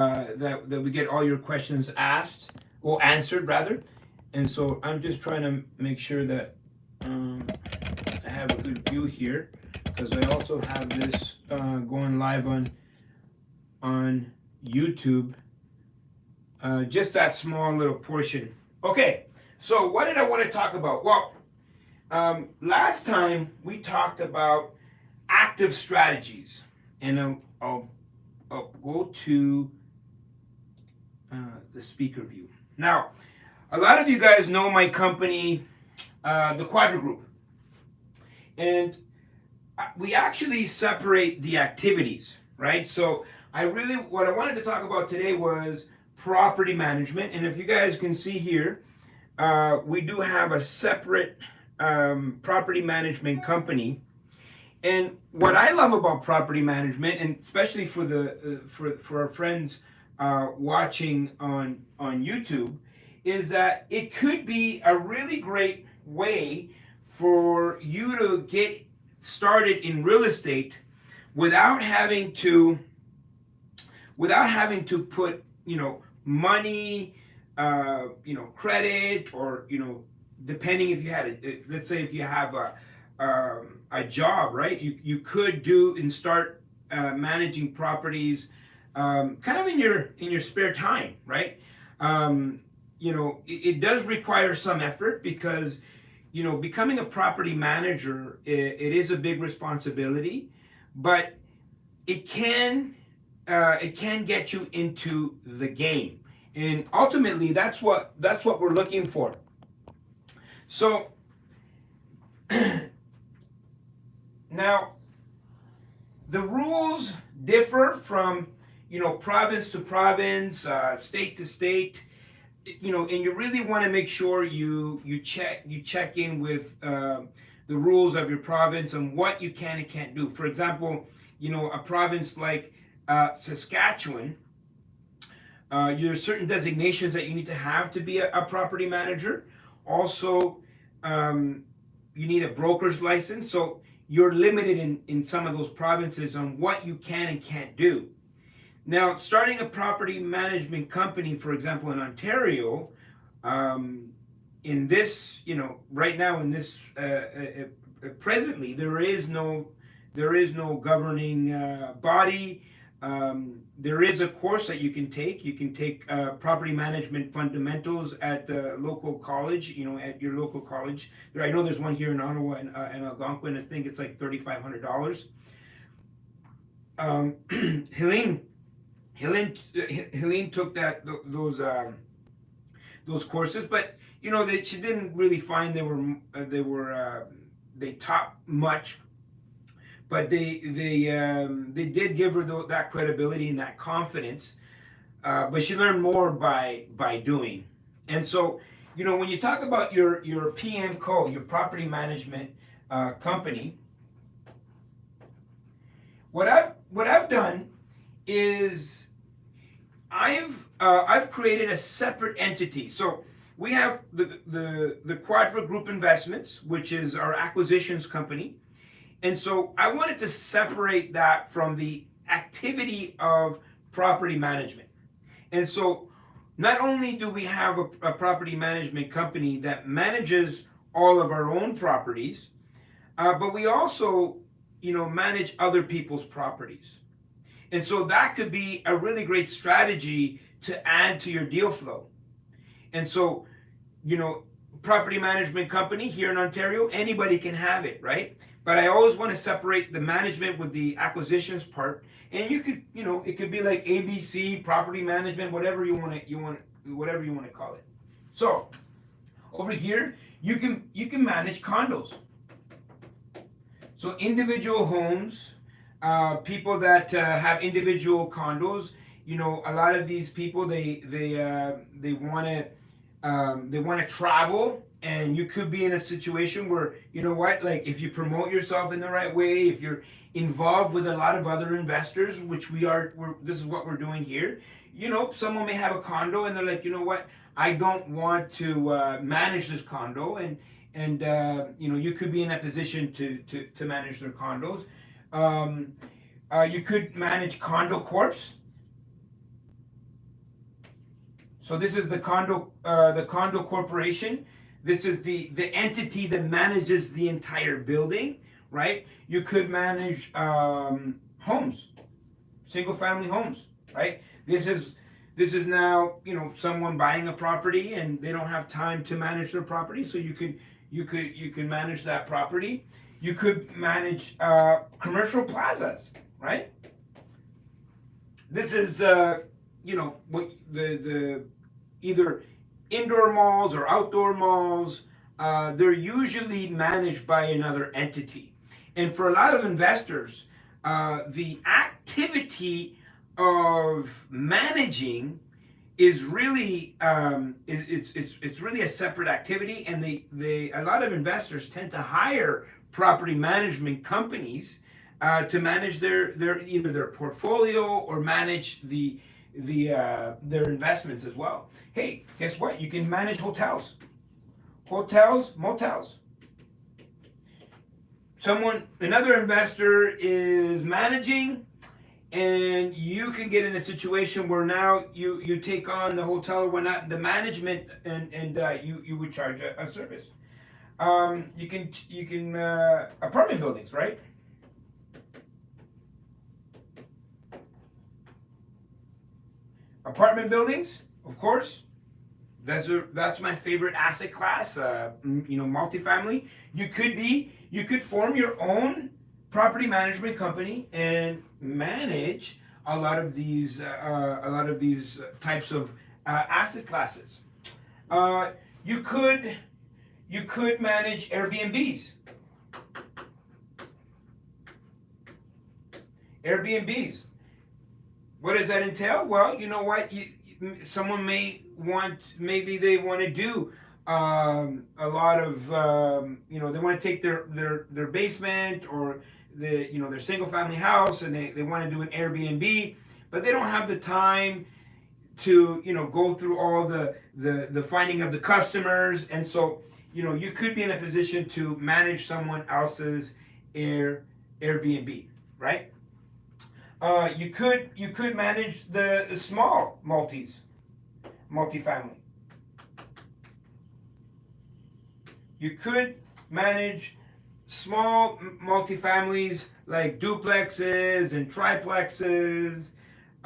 that we get all your questions asked or answered rather. And so I'm just trying to make sure that I have a good view here because I also have this going live on YouTube. Just that small little portion. Okay, so what did I want to talk about? Well, last time we talked about active strategies, and I'll go to the speaker view. Now, a lot of you guys know my company, the Quadra Group, and we actually separate the activities, right? So what I wanted to talk about today was property management, and if you guys can see here, we do have a separate property management company. And what I love about property management, and especially for the for our friends watching on YouTube, is that it could be a really great way for you to get started in real estate without having to put money, credit, or depending if you had let's say if you have a job, right? You could do and start managing properties kind of in your spare time, right? It does require some effort because becoming a property manager, it is a big responsibility, but it can get you into the game, and ultimately that's what we're looking for. So now the rules differ from province to province, state to state, and you really want to make sure you check in with the rules of your province and what you can and can't do. For example, a province like Saskatchewan, there are certain designations that you need to have to be a property manager. Also, you need a broker's license, so you're limited in some of those provinces on what you can and can't do. Now, starting a property management company, for example, in Ontario, in this, right now in this, presently, there is no governing body. There is a course that you can take. You can take property management fundamentals at the local college, at your local college. I know there's one here in Ottawa and Algonquin. I think it's like $3,500. Helene took those courses, but she didn't really find they taught much, but they did give her that credibility and that confidence, but she learned more by doing. And so when you talk about your PMCO, your property management company, what I've done is I've created a separate entity. So we have the Quadra Group Investments, which is our acquisitions company. And so I wanted to separate that from the activity of property management. And so not only do we have a property management company that manages all of our own properties, but we also manage other people's properties. And so that could be a really great strategy to add to your deal flow. And so, property management company here in Ontario, anybody can have it, right? But I always want to separate the management with the acquisitions part. And you could, it could be like ABC, property management, whatever you want to call it. So over here, you can manage condos. So individual homes, people that have individual condos, a lot of these people they want to travel, and you could be in a situation where like if you promote yourself in the right way, if you're involved with a lot of other investors, which this is what we're doing here. Someone may have a condo and they're like, I don't want to manage this condo, and you could be in that position to manage their condos. You could manage condo corps. So this is the condo corporation. This is the entity that manages the entire building, right? You could manage homes, single family homes, right? This is now, someone buying a property and they don't have time to manage their property, so you can manage that property. You could manage commercial plazas, right? This is what the either indoor malls or outdoor malls. They're usually managed by another entity, and for a lot of investors, the activity of managing is really it's really a separate activity, and a lot of investors tend to hire property management companies to manage their either their portfolio or manage their investments as well. Hey, guess what? You can manage hotels, motels. Another investor is managing, and you can get in a situation where now you take on the hotel or whatnot, the management, and you would charge a service. You can apartment buildings, right? Apartment buildings, of course. That's my favorite asset class. Multifamily. You could form your own property management company and manage a lot of these types of asset classes. You could manage Airbnbs. Airbnbs. What does that entail? Well, you know what? Someone maybe they want to do a lot of, they want to take their basement or their single family house, and they want to do an Airbnb, but they don't have the time to, go through all the finding of the customers. And so, you could be in a position to manage someone else's Airbnb, right? You could manage the small multifamily. You could manage small multifamilies like duplexes and triplexes,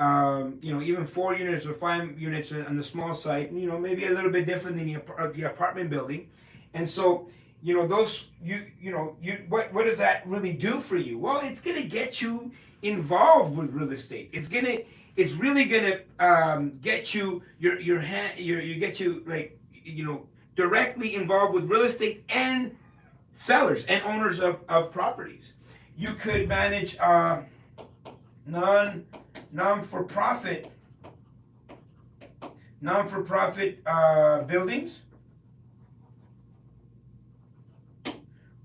even 4 units or 5 units on the small site. Maybe a little bit different than the apartment building, and so those what does that really do for you? Well, it's gonna get you involved with real estate. It's really gonna get you directly involved with real estate and sellers and owners of properties. You could manage non-for-profit buildings,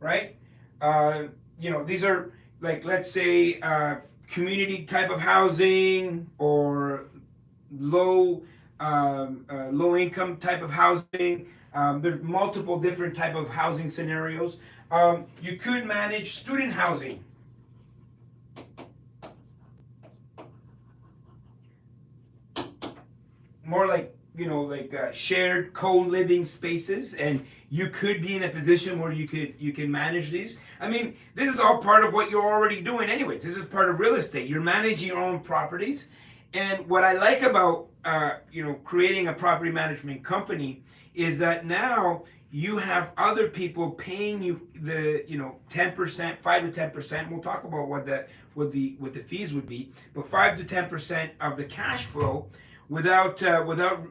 right? These are, like, let's say, community type of housing or low income type of housing. There's multiple different type of housing scenarios. You could manage student housing. More like shared co-living spaces, and you could be in a position where you can manage these. I mean, this is all part of what you're already doing anyways. This is part of real estate. You're managing your own properties. And what I like about creating a property management company is that now you have other people paying you the 10%, 5 to 10%. We'll talk about what the fees would be, but 5 to 10% of the cash flow without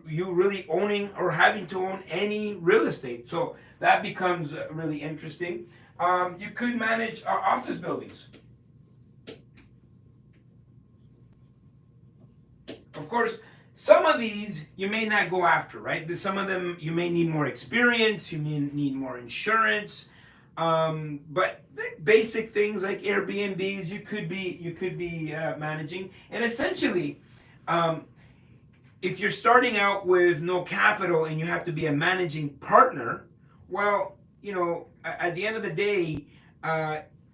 you really owning or having to own any real estate. So that becomes really interesting. You could manage office buildings. Of course, some of these you may not go after, right? Some of them you may need more experience, you may need more insurance, but basic things like Airbnbs you could be managing. And essentially, if you're starting out with no capital and you have to be a managing partner, well, at the end of the day,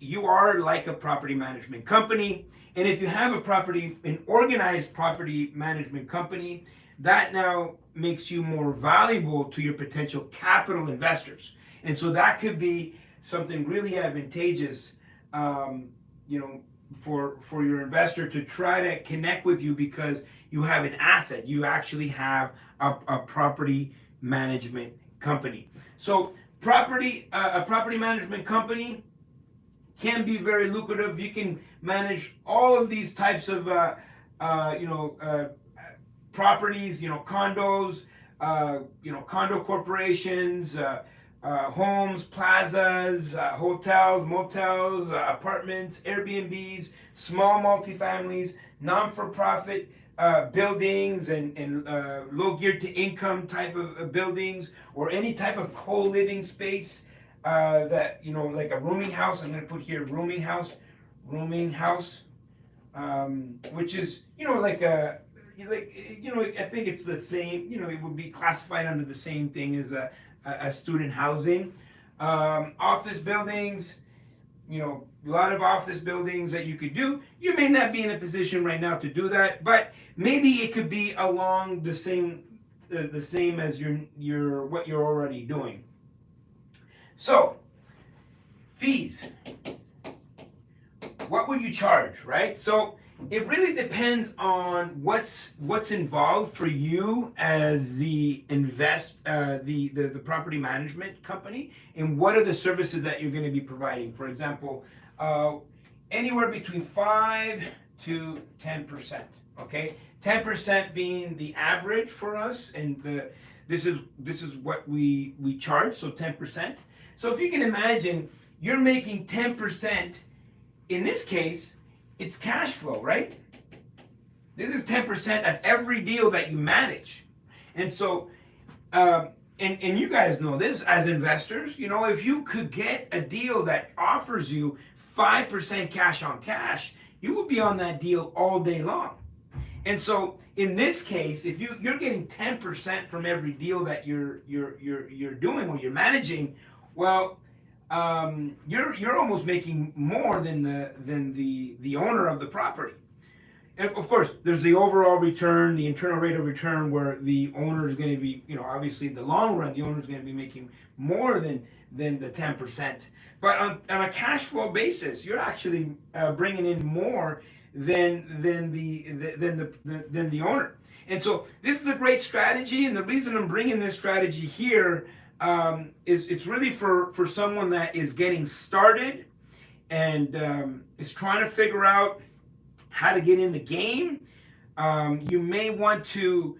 you are like a property management company. And if you have an organized property management company, that now makes you more valuable to your potential capital investors. And so that could be something really advantageous, um, you know, for your investor to try to connect with you because you have an asset. You actually have a property management company. So a property management company can be very lucrative. You can manage all of these types of properties, condos, condo corporations, homes, plazas, hotels, motels, apartments, Airbnbs, small multifamilies, non-for-profit buildings, and low geared to income type of buildings, or any type of co-living space that, like a rooming house. I'm going to put here rooming house, which is, I think it's the same, it would be classified under the same thing as a student housing. Office buildings, a lot of office buildings that you could do. You may not be in a position right now to do that, but maybe it could be along the same as your what you're already doing. So, fees. What would you charge, right? So it really depends on what's involved for you as the the property management company, and what are the services that you're going to be providing. For example, anywhere between 5 to 10%. Okay, 10% being the average for us, and this is what we charge. So 10%. So if you can imagine, you're making 10%. In this case, it's cash flow, right? This is 10% of every deal that you manage. And so, and you guys know this as investors, if you could get a deal that offers you 5% cash on cash, you would be on that deal all day long. And so in this case, if you're getting 10% from every deal that you're doing or you're managing, well, you're almost making more than the owner of the property. And of course, there's the overall return, the internal rate of return, where the owner is going to be, obviously in the long run, the owner is going to be making more than the 10%. But on a cash flow basis, you're actually bringing in more than the owner. And so this is a great strategy, and the reason I'm bringing this strategy here is it's really for someone that is getting started and is trying to figure out how to get in the game. You may want to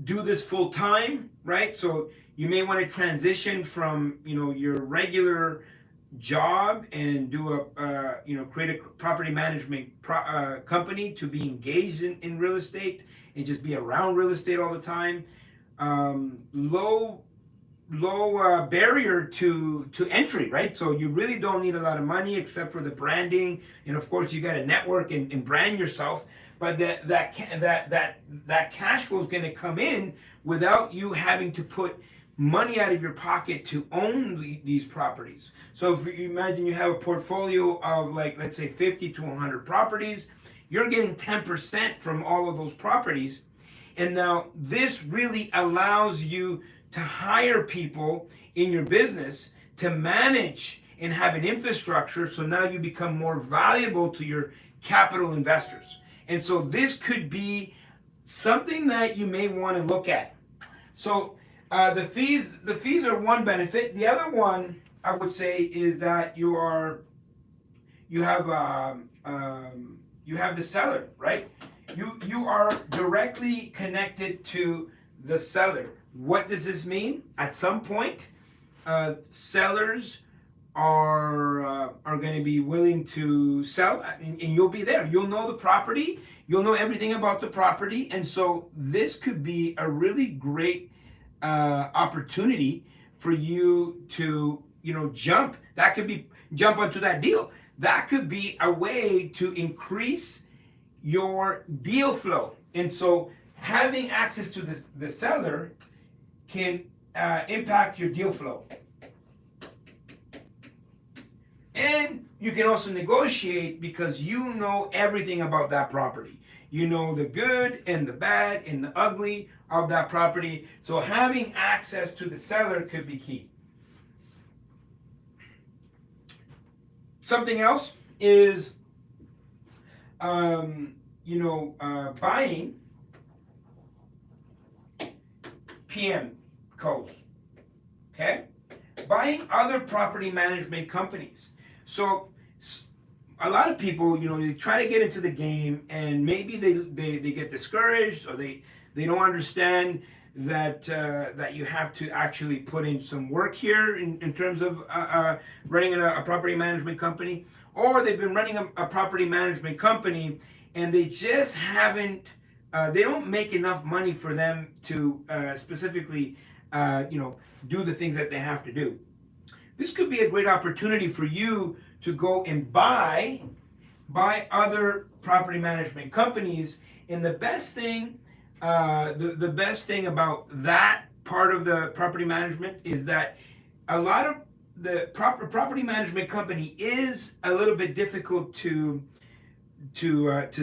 do this full time, right? So you may want to transition from your regular job and do create a property management company to be engaged in real estate and just be around real estate all the time. Low barrier to entry, right? So you really don't need a lot of money except for the branding, and of course you got to network and brand yourself. But that cash flow is going to come in without you having to put money out of your pocket to own these properties. So if you imagine you have a portfolio of, like, let's say 50 to 100 properties, you're getting 10% from all of those properties. And now this really allows you to hire people in your business to manage and have an infrastructure, so now you become more valuable to your capital investors. And so this could be something that you may want to look at. So the fees are one benefit. The other one, I would say, is that you have the seller, right? You are directly connected to the seller. What does this mean? At some point, sellers are going to be willing to sell, and you'll be there. You'll know the property. You'll know everything about the property, and so this could be a really great opportunity for you to jump. That could be jump onto that deal. That could be a way to increase your deal flow, and so having access to the seller can impact your deal flow. And you can also negotiate because you know everything about that property. You know the good and the bad and the ugly of that property. So having access to the seller could be key. Something else is, buying PM codes. Okay? Buying other property management companies. So a lot of people, they try to get into the game and maybe they get discouraged, or they don't understand that that you have to actually put in some work here in terms of running a property management company, or they've been running a property management company and they just haven't they don't make enough money for them to specifically do the things that they have to do. This could be a great opportunity for you to go and buy other property management companies. And the best thing, the best thing about that part of the property management is that a lot of the property management company is a little bit difficult to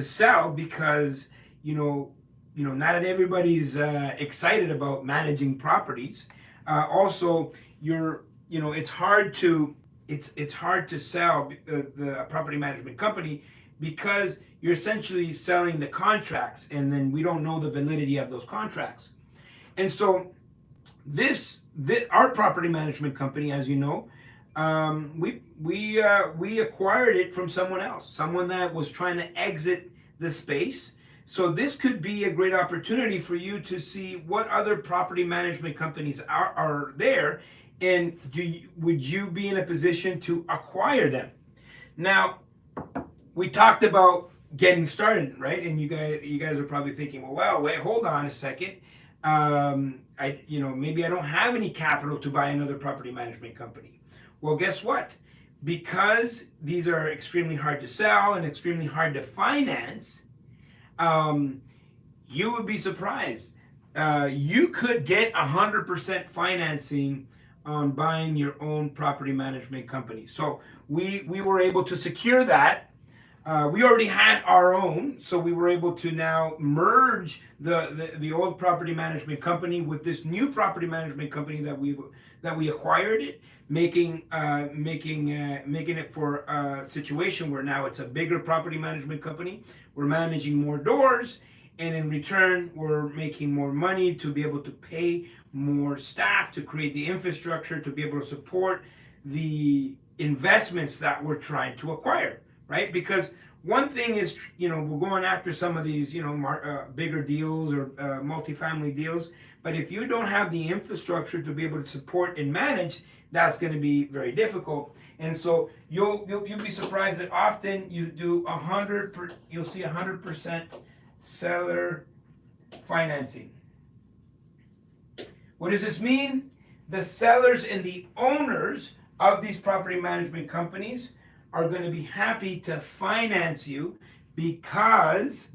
sell, because not everybody's excited about managing properties. Also, it's hard to sell the property management company, because you're essentially selling the contracts, and then we don't know the validity of those contracts. And so our property management company, as you know, we acquired it from someone else, someone that was trying to exit the space. So this could be a great opportunity for you to see what other property management companies are there, and would you be in a position to acquire them? Now, we talked about getting started, right? And you guys are probably thinking, well, wait, hold on a second. Maybe I don't have any capital to buy another property management company. Well, guess what? Because these are extremely hard to sell and extremely hard to finance, you would be surprised. You could get 100% financing on buying your own property management company. So we were able to secure that. We already had our own, so we were able to now merge the old property management company with this new property management company that we acquired it, making it for a situation where now it's a bigger property management company. We're managing more doors, and in return, we're making more money to be able to pay more staff, to create the infrastructure, to be able to support the investments that we're trying to acquire, right? Because one thing is, we're going after some of these, bigger deals or multifamily deals, but if you don't have the infrastructure to be able to support and manage, that's going to be very difficult. And so you'll be surprised that often you do you'll see 100% seller financing. What does this mean? The sellers and the owners of these property management companies are going to be happy to finance you, because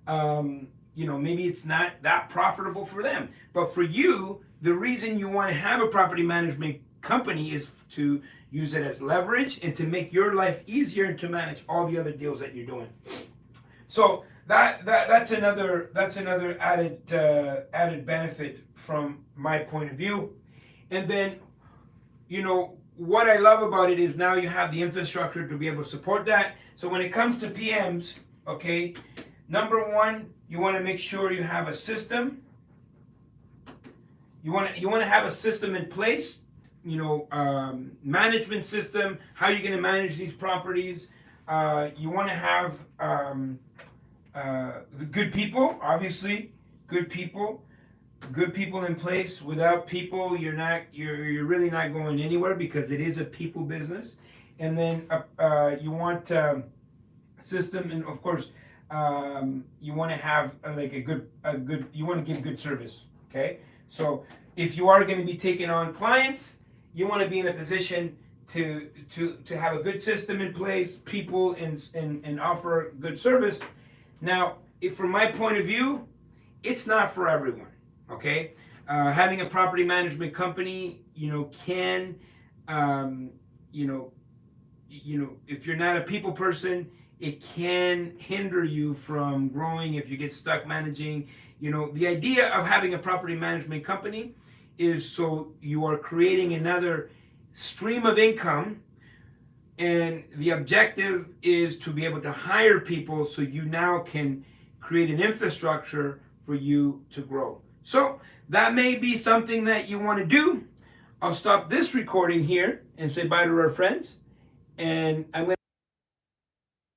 maybe it's not that profitable for them, but for you, the reason you want to have a property management company is to use it as leverage and to make your life easier and to manage all the other deals that you're doing. So that's another added benefit from my point of view. And then, what I love about it is now you have the infrastructure to be able to support that. So when it comes to PMs, okay, number one, you want to make sure you have a system. You want to have a system in place, management system. How are you going to manage these properties? You want to have the good people, obviously, good people in place. Without people, you're really not going anywhere, because it is a people business. And then you want a system, and of course, you want to have you want to give good service. Okay, so if you are going to be taking on clients, you want to be in a position to have a good system in place, people, and offer good service. Now, from my point of view, it's not for everyone. Okay, having a property management company, can if you're not a people person, it can hinder you from growing if you get stuck managing. The idea of having a property management company is so you are creating another stream of income, and the objective is to be able to hire people so you now can create an infrastructure for you to grow. So that may be something that you want to do. I'll stop this recording here and say bye to our friends, and I'm going to